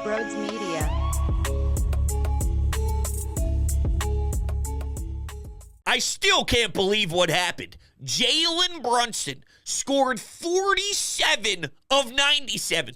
Brodes Media. I still can't believe what happened. Jalen Brunson scored 47 of 97.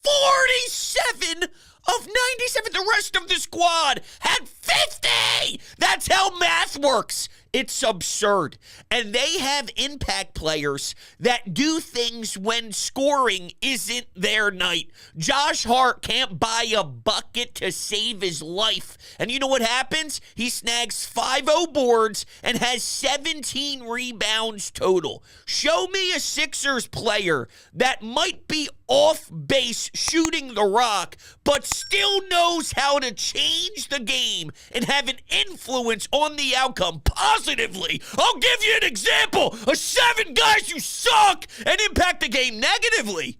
47 of 97. The rest of the squad had 50. That's how math works. It's absurd. And they have impact players that do things when scoring isn't their night. Josh Hart can't buy a bucket to save his life. And you know what happens? He snags 5-0 boards and has 17 rebounds total. Show me a Sixers player that might be off base shooting the rock, but still knows how to change the game and have an influence on the outcome positively. I'll give you an example of 7 guys who suck and impact the game negatively.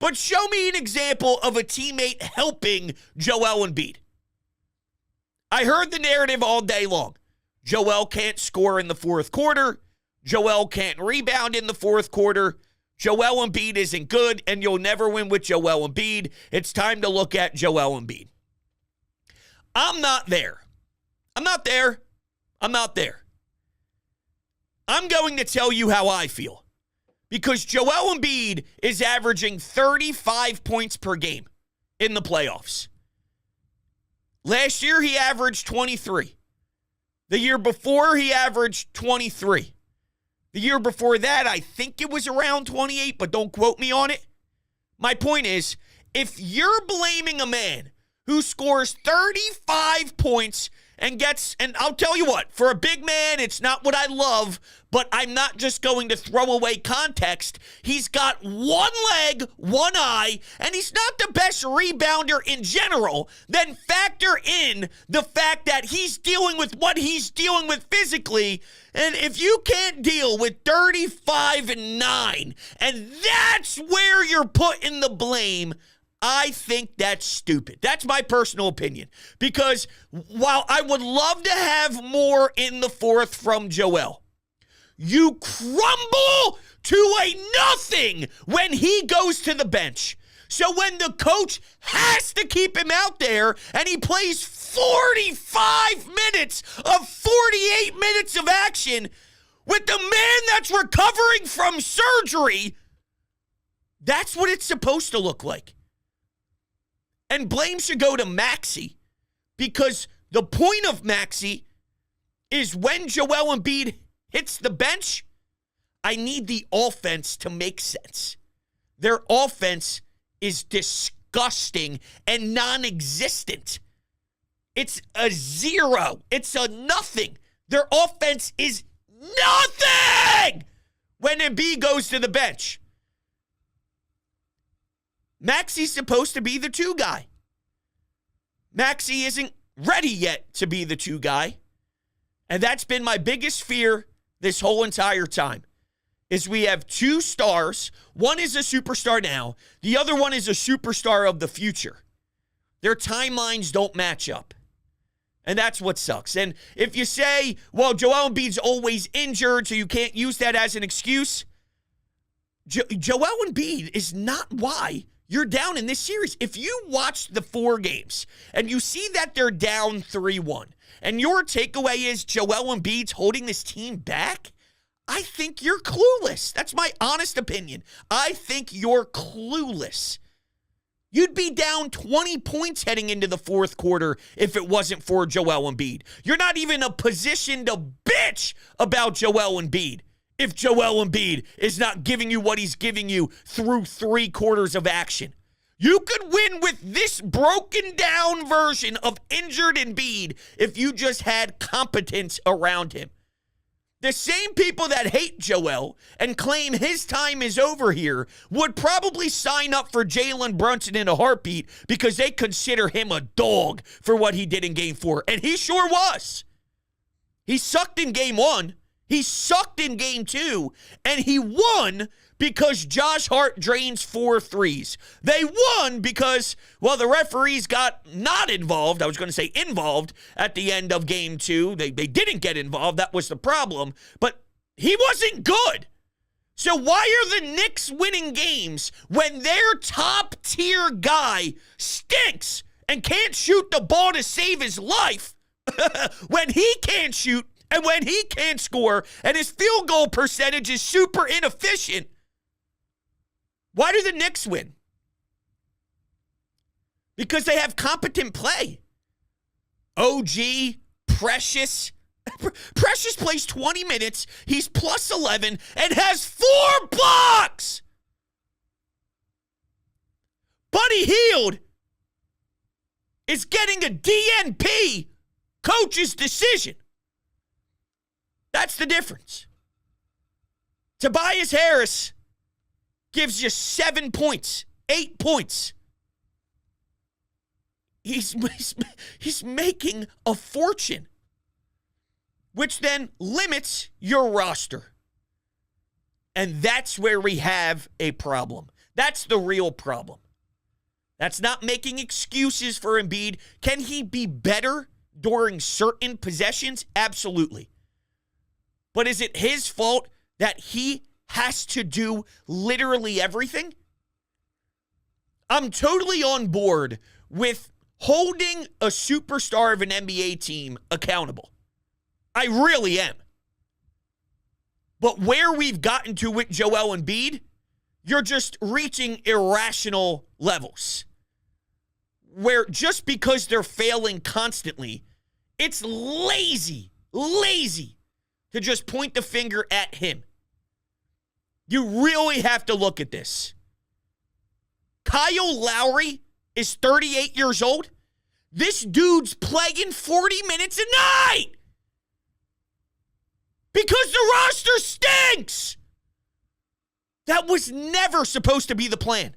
But show me an example of a teammate helping Joel Embiid. I heard the narrative all day long. Joel can't score in the fourth quarter. Joel can't rebound in the fourth quarter. Joel Embiid isn't good, and you'll never win with Joel Embiid. It's time to look at Joel Embiid. I'm not there. I'm not there. I'm not there. I'm going to tell you how I feel. Because Joel Embiid is averaging 35 points per game in the playoffs. Last year, he averaged 23. The year before, he averaged 23. The year before that, I think it was around 28, but don't quote me on it. My point is, if you're blaming a man who scores 35 points and I'll tell you what, for a big man, it's not what I love, but I'm not just going to throw away context. He's got one leg, one eye, and he's not the best rebounder in general. Then factor in the fact that he's dealing with what he's dealing with physically. And if you can't deal with 35 and 9, and that's where you're putting the blame, I think that's stupid. That's my personal opinion. Because while I would love to have more in the fourth from Joel, you crumble to a nothing when he goes to the bench. So when the coach has to keep him out there and he plays 45 minutes of 48 minutes of action with the man that's recovering from surgery, that's what it's supposed to look like. And blame should go to Maxey, because the point of Maxey is when Joel Embiid hits the bench, I need the offense to make sense. Their offense is disgusting and non-existent. It's a zero. It's a nothing. Their offense is nothing when Embiid goes to the bench. Maxey's supposed to be the 2 guy. Maxey isn't ready yet to be the 2 guy. And that's been my biggest fear this whole entire time, is we have 2 stars. One is a superstar now. The other one is a superstar of the future. Their timelines don't match up. And that's what sucks. And if you say, well, Joel Embiid's always injured, so you can't use that as an excuse, Joel Embiid is not why you're down in this series. If you watch the 4 games and you see that they're down 3-1, and your takeaway is Joel Embiid's holding this team back, I think you're clueless. That's my honest opinion. I think you're clueless. You'd be down 20 points heading into the fourth quarter if it wasn't for Joel Embiid. You're not even in a position to bitch about Joel Embiid if Joel Embiid is not giving you what he's giving you through 3 quarters of action. You could win with this broken down version of injured Embiid if you just had competence around him. The same people that hate Joel and claim his time is over here would probably sign up for Jalen Brunson in a heartbeat because they consider him a dog for what he did in Game 4. And he sure was. He sucked in Game 1. He sucked in Game 2. And he won because Josh Hart drains 4 threes. They won because, well, the referees got not involved. I was going to say involved at the end of Game 2. They didn't get involved. That was the problem. But he wasn't good. So why are the Knicks winning games when their top-tier guy stinks and can't shoot the ball to save his life when he can't shoot and when he can't score and his field goal percentage is super inefficient? Why do the Knicks win? Because they have competent play. OG, Precious. Precious plays 20 minutes. He's plus 11 and has 4 blocks. Buddy Hield is getting a DNP coach's decision. That's the difference. Tobias Harris gives you 7 points, 8 points. He's making a fortune, which then limits your roster. And that's where we have a problem. That's the real problem. That's not making excuses for Embiid. Can he be better during certain possessions? Absolutely. But is it his fault that he has to do literally everything? I'm totally on board with holding a superstar of an NBA team accountable. I really am. But where we've gotten to with Joel Embiid, you're just reaching irrational levels. Where just because they're failing constantly, it's lazy to just point the finger at him. You really have to look at this. Kyle Lowry is 38 years old. This dude's playing 40 minutes a night because the roster stinks. That was never supposed to be the plan.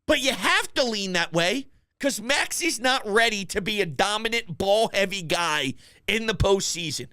But you have to lean that way because Maxi's not ready to be a dominant ball-heavy guy in the postseason.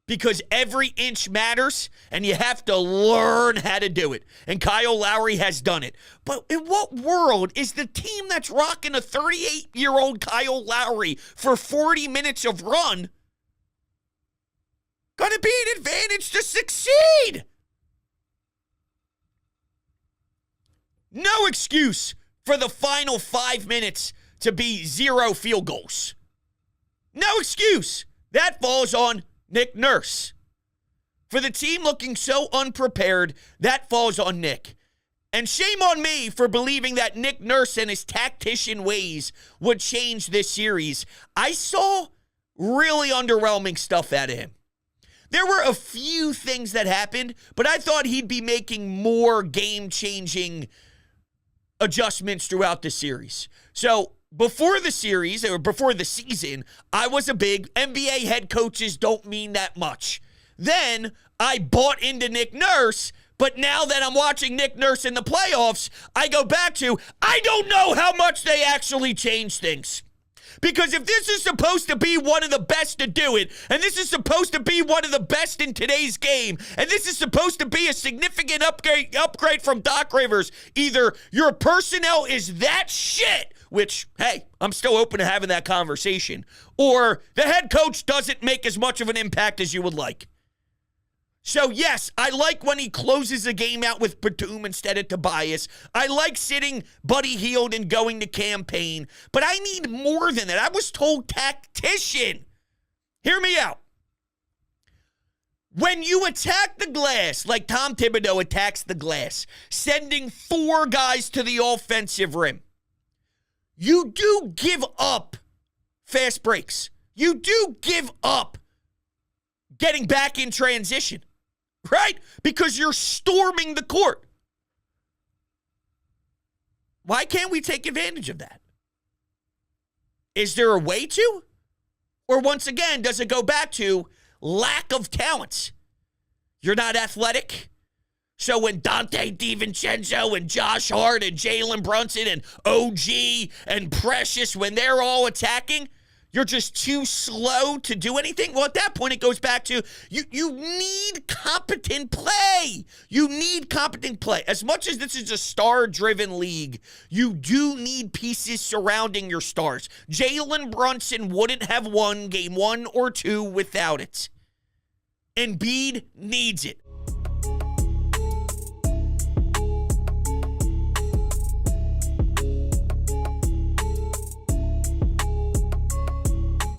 Because every inch matters, and you have to learn how to do it. And Kyle Lowry has done it. But in what world is the team that's rocking a 38-year-old Kyle Lowry for 40 minutes of run going to be an advantage to succeed? No excuse for the final 5 minutes to be 0 field goals. No excuse. That falls on Nick Nurse. For the team looking so unprepared, that falls on Nick. And shame on me for believing that Nick Nurse and his tactician ways would change this series. I saw really underwhelming stuff out of him. There were a few things that happened, but I thought he'd be making more game-changing adjustments throughout the series. So before the series, or before the season, I was a big NBA head coaches don't mean that much. Then I bought into Nick Nurse, but now that I'm watching Nick Nurse in the playoffs, I go back to, I don't know how much they actually change things. Because if this is supposed to be one of the best to do it, and this is supposed to be one of the best in today's game, and this is supposed to be a significant upgrade from Doc Rivers, either your personnel is that shit, which, hey, I'm still open to having that conversation, or the head coach doesn't make as much of an impact as you would like. So, yes, I like when he closes a game out with Batum instead of Tobias. I like sitting Buddy Hield and going to campaign. But I need more than that. I was told tactician. Hear me out. When you attack the glass, like Tom Thibodeau attacks the glass, sending 4 guys to the offensive rim, you do give up fast breaks. You do give up getting back in transition. Right? Because you're storming the court. Why can't we take advantage of that? Is there a way to? Or once again, does it go back to lack of talent? You're not athletic. So when Dante DiVincenzo and Josh Hart and Jalen Brunson and OG and Precious, when they're all attacking, you're just too slow to do anything? Well, at that point, it goes back to you need competent play. You need competent play. As much as this is a star-driven league, you do need pieces surrounding your stars. Jalen Brunson wouldn't have won game 1 or 2 without it. Embiid needs it.